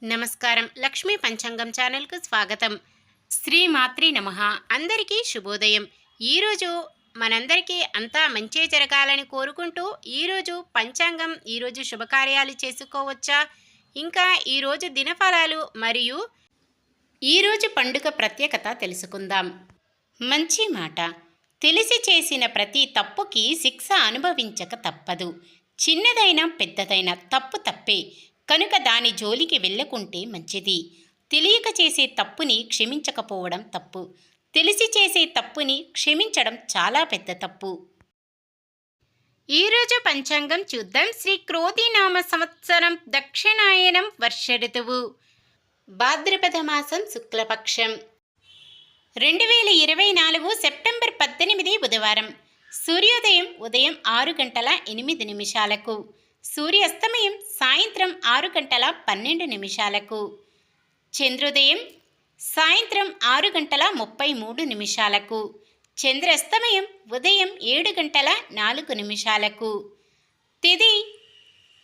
నమస్కారం. లక్ష్మీ పంచాంగం ఛానల్కు స్వాగతం. శ్రీమాత్రి నమః. అందరికీ శుభోదయం. ఈరోజు మనందరికీ అంతా మంచే జరగాలని కోరుకుంటూ ఈరోజు పంచాంగం, ఈరోజు శుభకార్యాలు చేసుకోవచ్చా, ఇంకా ఈరోజు దినఫలాలు మరియు ఈరోజు పండుగ ప్రత్యేకత తెలుసుకుందాం. మంచి మాట. తెలిసి చేసిన ప్రతి తప్పుకి శిక్ష అనుభవించక తప్పదు. చిన్నదైనా పెద్దదైనా తప్పు తప్పే, కనుక దాని జోలికి వెళ్ళకుంటే మంచిది. తెలియక చేసే తప్పుని క్షమించకపోవడం తప్పు. తెలిసి చేసే తప్పుని క్షమించడం చాలా పెద్ద తప్పు. ఈరోజు పంచాంగం చూద్దాం. శ్రీ క్రోధినామ సంవత్సరం, దక్షిణాయనం, వర్ష ఋతువు, భాద్రపద మాసం, శుక్లపక్షం, 2024 సెప్టెంబర్ 18 బుధవారం. సూర్యోదయం ఉదయం 6 గంటల 8 నిమిషాలకు, సూర్యాస్తమయం సాయంత్రం 6 గంటల 12 నిమిషాలకు, చంద్రోదయం సాయంత్రం 6 గంటల 33 నిమిషాలకు, చంద్రాస్తమయం ఉదయం 7 గంటల 4 నిమిషాలకు. తిథి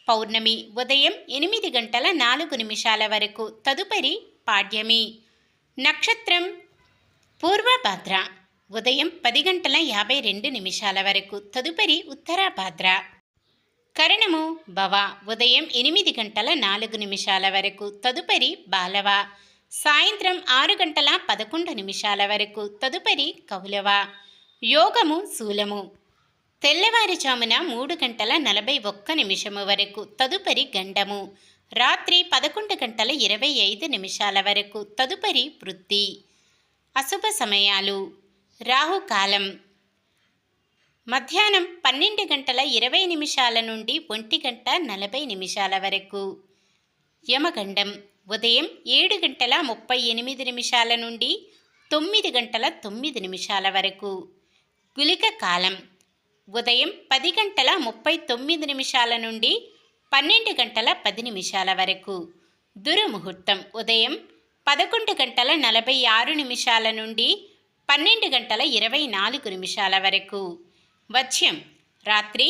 పౌర్ణమి ఉదయం 8 గంటల 4 నిమిషాల వరకు, తదుపరి పాడ్యమి. నక్షత్రం పూర్వభాద్ర ఉదయం 10 గంటల 52 నిమిషాల వరకు, తదుపరి ఉత్తరాభాద్ర. కరణము భవ ఉదయం 8 గంటల 4 నిమిషాల వరకు, తదుపరి బాలవ. సాయంత్రం 6 గంటల 11 నిమిషాల వరకు, తదుపరి కౌలవ. యోగము శూలము తెల్లవారుజామున 3 గంటల 41 నిమిషము వరకు, తదుపరి గండము. రాత్రి 11 గంటల 25 నిమిషాల వరకు, తదుపరి వృద్ధి. అశుభ సమయాలు: రాహుకాలం మధ్యాహ్నం 12 గంటల 20 నిమిషాల నుండి 1 గంట 40 నిమిషాల వరకు. యమగండం ఉదయం 7 గంటల 38 నిమిషాల నుండి 9 గంటల 9 నిమిషాల వరకు. గుళిక కాలం ఉదయం 10 గంటల 39 నిమిషాల నుండి 12 గంటల 10 నిమిషాల వరకు. దుర్ముహూర్తం ఉదయం 11 గంటల 46 నిమిషాల నుండి 12 గంటల 24 నిమిషాల వరకు. వత్స్యం రాత్రి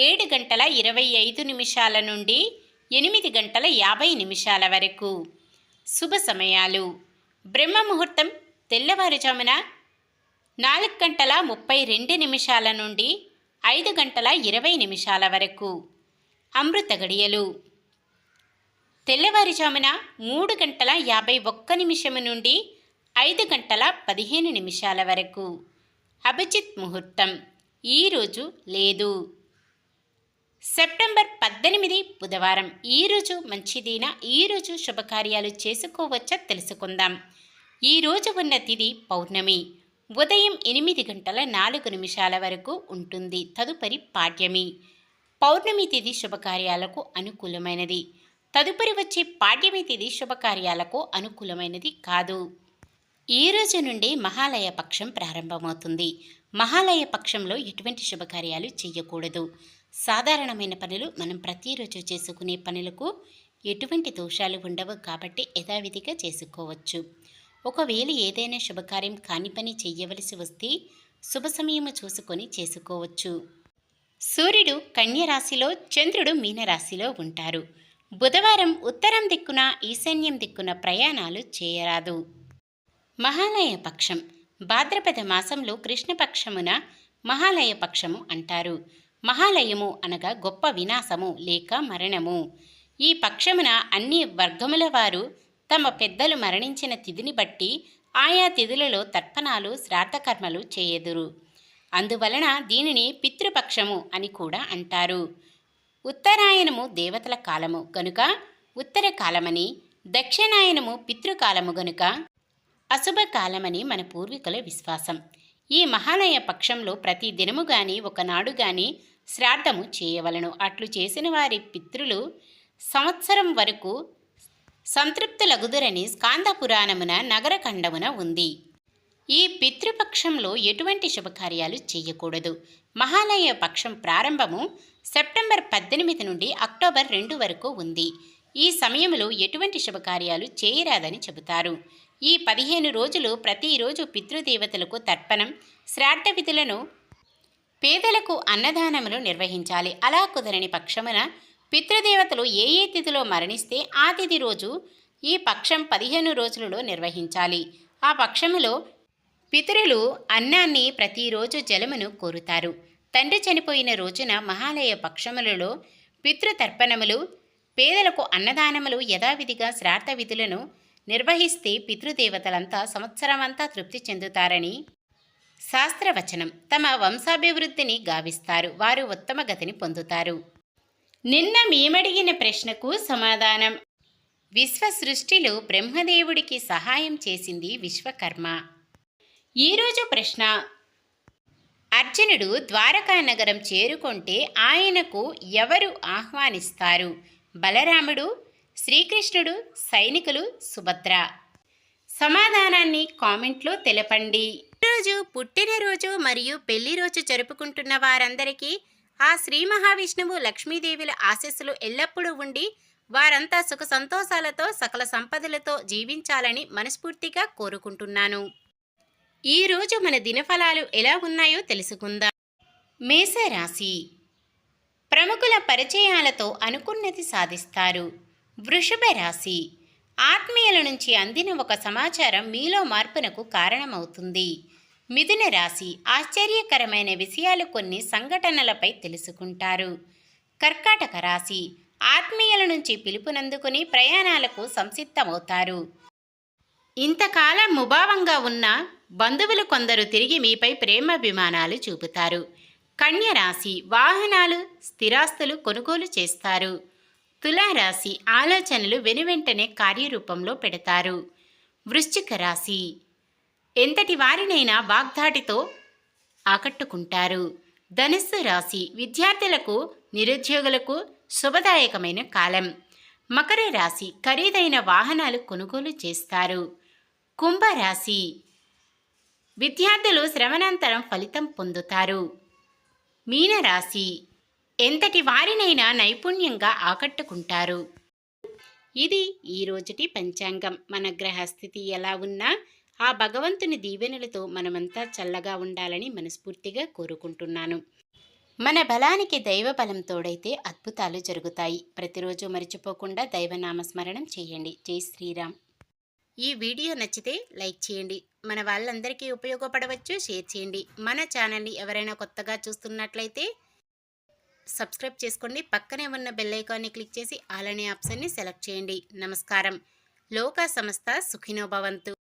7 గంటల 25 నిమిషాల నుండి 8 గంటల 50 నిమిషాల వరకు. శుభ సమయాలు: బ్రహ్మముహూర్తం తెల్లవారుజామున 4 గంటల 32 నిమిషాల నుండి 5 గంటల 20 నిమిషాల వరకు. అమృత గడియలు తెల్లవారుజామున 3 గంటల 51 నిమిషము నుండి 5 గంటల 15 నిమిషాల వరకు. అభిజిత్ ముహూర్తం ఈరోజు లేదు. సెప్టెంబర్ 18 బుధవారం. ఈరోజు మంచిదిన, ఈరోజు శుభకార్యాలు చేసుకోవచ్చా తెలుసుకుందాం. ఈరోజు ఉన్న తిథి పౌర్ణమి ఉదయం 8 గంటల 4 నిమిషాల వరకు ఉంటుంది, తదుపరి పాడ్యమి. పౌర్ణమి తిథి శుభకార్యాలకు అనుకూలమైనది. తదుపరి వచ్చే పాడ్యమి తిథి శుభకార్యాలకు అనుకూలమైనది కాదు. ఈ రోజు నుండి మహాలయ పక్షం ప్రారంభమవుతుంది. మహాలయ పక్షంలో ఎటువంటి శుభకార్యాలు చేయకూడదు. సాధారణమైన పనులు మనం ప్రతిరోజు చేసుకునే పనులకు ఎటువంటి దోషాలు ఉండవు కాబట్టి యథావిధిగా చేసుకోవచ్చు. ఒకవేళ ఏదైనా శుభకార్యం కాని పని చేయవలసి వస్తే శుభ సమయము చూసుకొని చేసుకోవచ్చు. సూర్యుడు కన్య రాశిలో, చంద్రుడు మీనరాశిలో ఉంటారు. బుధవారం ఉత్తరం దిక్కున, ఈశాన్యం దిక్కున ప్రయాణాలు చేయరాదు. మహాలయ పక్షం భాద్రపద మాసంలో కృష్ణపక్షమున మహాలయ పక్షము అంటారు. మహాలయము అనగా గొప్ప వినాశము లేక మరణము. ఈ పక్షమున అన్ని వర్గముల వారు తమ పెద్దలు మరణించిన తిథిని బట్టి ఆయా తిథులలో తర్పణాలు, శ్రాద్ధకర్మలు చేయుదురు. అందువలన దీనిని పితృపక్షము అని కూడా అంటారు. ఉత్తరాయణము దేవతల కాలము గనుక ఉత్తర కాలమని, దక్షిణాయనము పితృకాలము గనుక అశుభకాలమని మన పూర్వీకుల విశ్వాసం. ఈ మహాలయ పక్షంలో ప్రతి దినము గాని ఒకనాడు గాని శ్రాద్ధము చేయవలను. అట్లు చేసిన వారి పితృలు సంవత్సరం వరకు సంతృప్తులగుదురని స్కాంద పురాణమున నగరఖండమున ఉంది. ఈ పితృపక్షంలో ఎటువంటి శుభకార్యాలు చేయకూడదు. మహాలయ పక్షం ప్రారంభము సెప్టెంబర్ 18 నుండి అక్టోబర్ 2 వరకు ఉంది. ఈ సమయంలో ఎటువంటి శుభకార్యాలు చేయరాదని చెబుతారు. ఈ 15 రోజులు ప్రతిరోజు పితృదేవతలకు తర్పణం, శ్రాద్ధ విధులను, పేదలకు అన్నదానములు నిర్వహించాలి. అలా కుదరని పక్షమున పితృదేవతలు ఏ తిథిలో మరణిస్తే ఆ తిథి రోజు ఈ పక్షం 15 రోజులలో నిర్వహించాలి. ఆ పక్షములో పితరులు అన్నాన్ని ప్రతిరోజు జలమును కోరుతారు. తండ్రి చనిపోయిన రోజున మహాలయ పక్షములలో పితృతర్పణములు, పేదలకు అన్నదానములు యథావిధిగా శ్రాద్ధ విధులను నిర్వహిస్తే పితృదేవతలంతా సంవత్సరమంతా తృప్తి చెందుతారని శాస్త్రవచనం. తమ వంశాభివృద్ధిని గావిస్తారు. వారు ఉత్తమ గతిని పొందుతారు. నిన్న మేమడిగిన ప్రశ్నకు సమాధానం. విశ్వ సృష్టిలో బ్రహ్మదేవుడికి సహాయం చేసింది విశ్వకర్మ. ఈరోజు ప్రశ్న: అర్జునుడు ద్వారకా నగరం చేరుకుంటే ఆయనకు ఎవరు ఆహ్వానిస్తారు? బలరాముడు, శ్రీకృష్ణుడు, సైనికులు, సుభద్ర? సమాధానాన్ని కామెంట్లో తెలపండి. ఈరోజు పుట్టినరోజు మరియు పెళ్లి రోజు జరుపుకుంటున్న వారందరికీ ఆ శ్రీ మహావిష్ణువు, లక్ష్మీదేవుల ఆశీస్సులు ఎల్లప్పుడూ ఉండి వారంతా సుఖ సంతోషాలతో సకల సంపదలతో జీవించాలని మనస్ఫూర్తిగా కోరుకుంటున్నాను. ఈరోజు మన దినఫలాలు ఎలా ఉన్నాయో తెలుసుకుందాం. మేషరాశి: ప్రముఖుల పరిచయాలతో అనుకున్నది సాధిస్తారు. వృషభ రాశి: ఆత్మీయుల నుంచి అందిన ఒక సమాచారం మీలో మార్పునకు కారణమవుతుంది. మిథున రాశి: ఆశ్చర్యకరమైన విషయాలు కొన్ని సంఘటనలపై తెలుసుకుంటారు. కర్కాటక రాశి: ఆత్మీయుల నుంచి పిలుపునందుకుని ప్రయాణాలకు సంసిద్ధమవుతారు. ఇంతకాలం ముభావంగా ఉన్న బంధువులు కొందరు తిరిగి మీపై ప్రేమాభిమానాలు చూపుతారు. కన్య రాశి: వాహనాలు, స్థిరాస్తులు కొనుగోలు చేస్తారు. తులారాశి: ఆలోచనలు వెనువెంటనే కార్యరూపంలో పెడతారు. వృశ్చిక రాశి: ఎంతటి వారినైనా వాగ్దాటితో ఆకట్టుకుంటారు. ధనుస్సు రాశి: విద్యార్థులకు, నిరుద్యోగులకు శుభదాయకమైన కాలం. మకర రాశి: ఖరీదైన వాహనాలు కొనుగోలు చేస్తారు. కుంభరాశి: విద్యార్థులు శ్రవణాంతరం ఫలితం పొందుతారు. మీనరాశి: ఎంతటి వారినైనా నైపుణ్యంగా ఆకట్టుకుంటారు. ఇది ఈరోజుటి పంచాంగం. మన గ్రహస్థితి ఎలా ఉన్నా ఆ భగవంతుని దీవెనలతో మనమంతా చల్లగా ఉండాలని మనస్ఫూర్తిగా కోరుకుంటున్నాను. మన బలానికి దైవ బలం తోడైతే అద్భుతాలు జరుగుతాయి. ప్రతిరోజు మర్చిపోకుండా దైవనామస్మరణం చేయండి. జై శ్రీరామ్. ఈ వీడియో నచ్చితే లైక్ చేయండి. మన వాళ్ళందరికీ ఉపయోగపడవచ్చు. షేర్ చేయండి. మన ఛానల్ని ఎవరైనా కొత్తగా చూస్తున్నట్లయితే సబ్స్క్రైబ్ చేసుకోండి. పక్కనే ఉన్న బెల్ ఐకాన్ని క్లిక్ చేసి ఆల్ అనే ఆప్షన్ని సెలెక్ట్ చేయండి. నమస్కారం. లోకా సమస్త సుఖినో భవంతు.